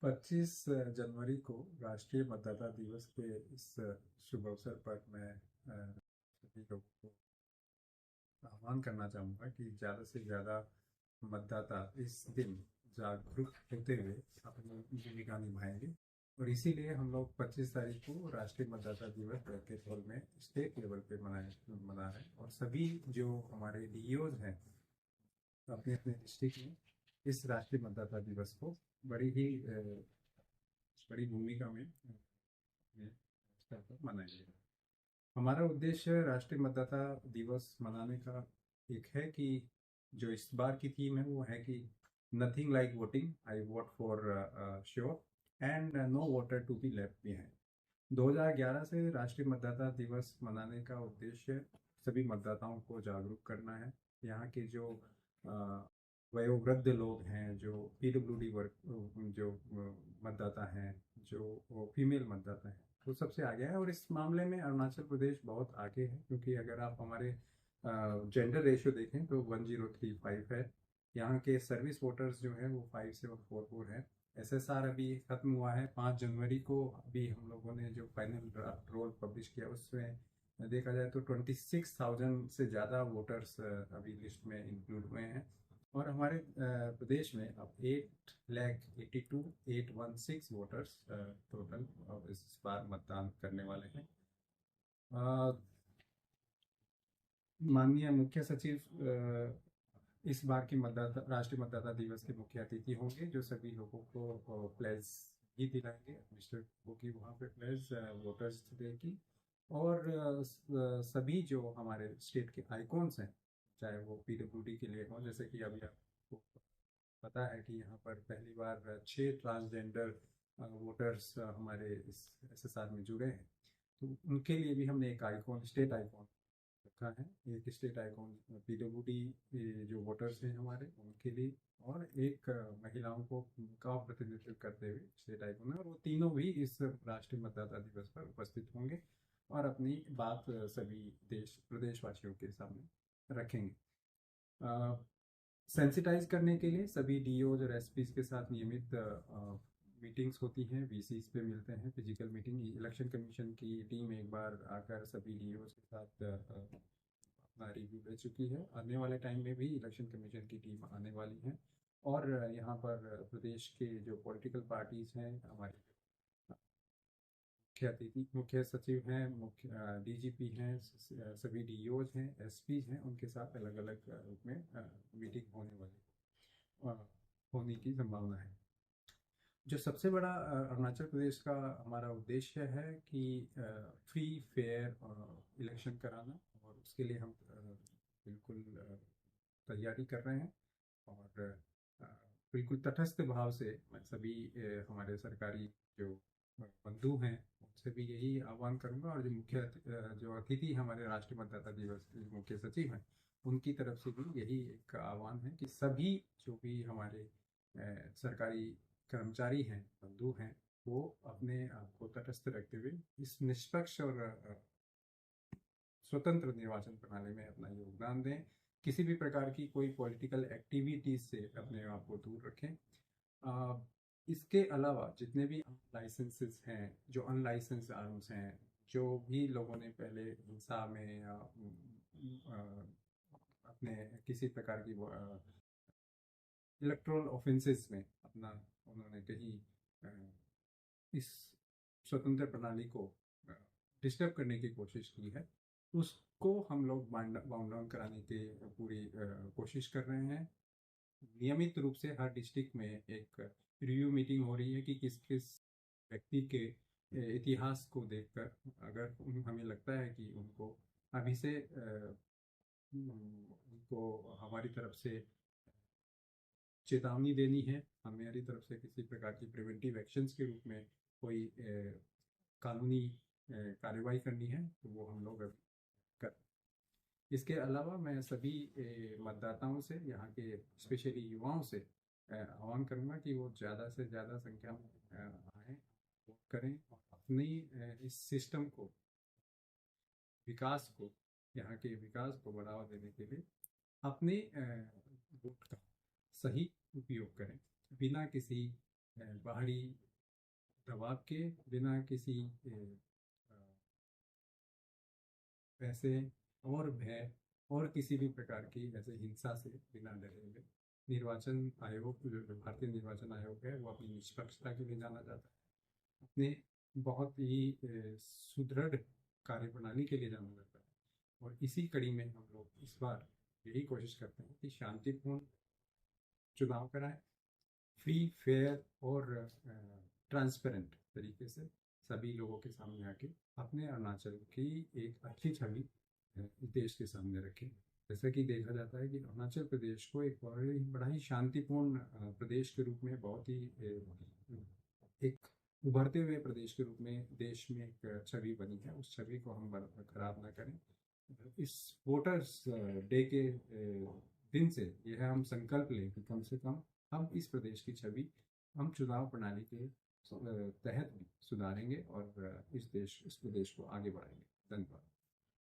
25 जनवरी को राष्ट्रीय मतदाता दिवस के इस शुभ अवसर पर मैं सभी लोगों को आह्वान करना चाहूँगा कि ज़्यादा से ज़्यादा मतदाता इस दिन जागरूक होते हुए अपनी भूमिका निभाएंगे। और इसीलिए हम लोग 25 तारीख को राष्ट्रीय मतदाता दिवस के तौर में स्टेट लेवल पे मना रहे हैं। और सभी जो हमारे डीईओज हैं अपने अपने डिस्ट्रिक्ट में इस राष्ट्रीय मतदाता दिवस को बड़ी ही बड़ी भूमिका में स्तर पर मनाएंगे। हमारा उद्देश्य राष्ट्रीय मतदाता दिवस मनाने का एक है कि जो इस बार की थीम है वो है कि nothing like voting, I vote for sure and no voter to be left behind. 2011 से राष्ट्रीय मतदाता दिवस मनाने का उद्देश्य सभी मतदाताओं को जागरूक करना है। यहाँ के जो वयोवृद्ध लोग हैं, जो पीडब्ल्यूडी वर्ग जो मतदाता हैं, जो फीमेल मतदाता हैं, वो सबसे आगे है। और इस मामले में अरुणाचल प्रदेश बहुत आगे है, क्योंकि अगर आप हमारे जेंडर रेशियो देखें तो 1035 है। यहाँ के सर्विस वोटर्स जो है वो 5744 है। एसएसआर अभी खत्म हुआ है 5 जनवरी को। अभी हम लोगों ने जो फाइनल ड्राफ्ट रोल पब्लिश किया उसमें देखा जाए तो 26,000 से ज़्यादा वोटर्स अभी लिस्ट में इंक्लूड हुए हैं। और हमारे प्रदेश में अब 8,82,816 वोटर्स टोटल इस बार मतदान करने वाले हैं। माननीय मुख्य सचिव इस बार की मतदाता राष्ट्रीय मतदाता दिवस के मुख्य अतिथि होंगे, जो सभी लोगों को प्लेज भी दिलाएंगे। मिस्टर होगी वहाँ पे प्लेज वोटर्स डे की। और सभी जो हमारे स्टेट के आइकॉन्स हैं, चाहे वो पीडब्ल्यूडी के लिए हों, जैसे कि अभी आपको पता है कि यहाँ पर पहली बार 6 ट्रांसजेंडर वोटर्स हमारे इस एसएसआर में जुड़े हैं। तो उनके लिए भी हमने एक आइकॉन, स्टेट आइकॉन रखा है। एक स्टेट आइकॉन पीडब्ल्यूडी जो वोटर्स हैं हमारे उनके लिए, और एक महिलाओं को का प्रतिनिधित्व करते हुए स्टेट आइकॉन है। और वो तीनों भी इस राष्ट्रीय मतदाता दिवस पर उपस्थित होंगे और अपनी बात सभी प्रदेशवासियों के सामने रखेंगे। सेंसिटाइज करने के लिए सभी डीओज और एसपीज के साथ नियमित मीटिंग्स होती हैं, वीसीज पे मिलते हैं, फिजिकल मीटिंग। इलेक्शन कमीशन की टीम एक बार आकर सभी डीओज के साथ अपना रिव्यू ले चुकी है। आने वाले टाइम में भी इलेक्शन कमीशन की टीम आने वाली है। और यहाँ पर प्रदेश के जो पॉलिटिकल पार्टीज हैं, हमारे मुख्य अतिथि, मुख्य सचिव हैं, मुख्य डीजीपी हैं, सभी डीओज हैं, एसपीज हैं, उनके साथ अलग अलग रूप में मीटिंग होने की संभावना है। जो सबसे बड़ा अरुणाचल प्रदेश का हमारा उद्देश्य है कि फ्री फेयर इलेक्शन कराना, और उसके लिए हम बिल्कुल तैयारी कर रहे हैं। और बिल्कुल तटस्थ भाव से मैं सभी हमारे सरकारी जो बंधु हैं उनसे भी यही आह्वान करूंगा। और जो जो अतिथि हमारे राष्ट्रीय मतदाता दिवस के मुख्य सचिव हैं, उनकी तरफ से भी यही एक आह्वान है कि सभी जो भी हमारे सरकारी कर्मचारी हैं, बंधु हैं, वो अपने आप को तटस्थ रखते हुए इस निष्पक्ष और स्वतंत्र निर्वाचन प्रणाली में अपना योगदान दें। किसी भी प्रकार की कोई पॉलिटिकल एक्टिविटीज से अपने आप को दूर रखें। इसके अलावा जितने भी लाइसेंसेस हैं, जो अनलाइसेंस आर्म्स हैं, जो भी लोगों ने पहले हिंसा में या अपने किसी प्रकार की इलेक्ट्रल ऑफेंसेस में अपना उन्होंने कहीं इस स्वतंत्र प्रणाली को डिस्टर्ब करने की कोशिश की है, उसको हम लोग बाउंड डाउन कराने की पूरी कोशिश कर रहे हैं। नियमित रूप से हर डिस्ट्रिक्ट में एक रिव्यू मीटिंग हो रही है कि किस किस व्यक्ति के इतिहास को देखकर अगर हमें लगता है कि उनको अभी से उनको हमारी तरफ से चेतावनी देनी है, हमारी तरफ से किसी प्रकार की प्रिवेंटिव एक्शंस के रूप में कोई कानूनी कार्रवाई करनी है, तो वो हम लोग कर। इसके अलावा मैं सभी मतदाताओं से, यहाँ के स्पेशली युवाओं से आह्वान करूँगा कि वो ज़्यादा से ज़्यादा संख्या में आएँ, वोट करें और अपनी इस सिस्टम को, विकास को, यहाँ के विकास को बढ़ावा देने के लिए अपने वोट का सही उपयोग करें, बिना किसी बाहरी दबाव के बिना, किसी पैसे और भय और किसी भी प्रकार की ऐसे हिंसा से बिना डरे हुए निर्वाचन आयोग, जो भारतीय निर्वाचन आयोग है, वो अपनी निष्पक्षता के लिए जाना जाता है, अपने बहुत ही सुदृढ़ कार्यप्रणाली के लिए जाना जाता है। और इसी कड़ी में हम लोग इस बार यही कोशिश करते हैं कि शांतिपूर्ण चुनाव कराएं, फ्री, फेयर और ट्रांसपेरेंट तरीके से सभी लोगों के सामने आके अपने अरुणाचल की एक अच्छी छवि देश के सामने रखें। जैसा कि देखा जाता है कि अरुणाचल प्रदेश को एक बड़ा ही शांतिपूर्ण प्रदेश के रूप में, बहुत ही एक उभरते हुए प्रदेश के रूप में देश में एक छवि बनी है, उस छवि को हम खराब ना करें। इस वोटर्स डे के दिन से यह हम संकल्प लें कि कम से कम हम इस प्रदेश की छवि हम चुनाव प्रणाली के तहत भी सुधारेंगे और इस प्रदेश को आगे बढ़ाएंगे। धन्यवाद।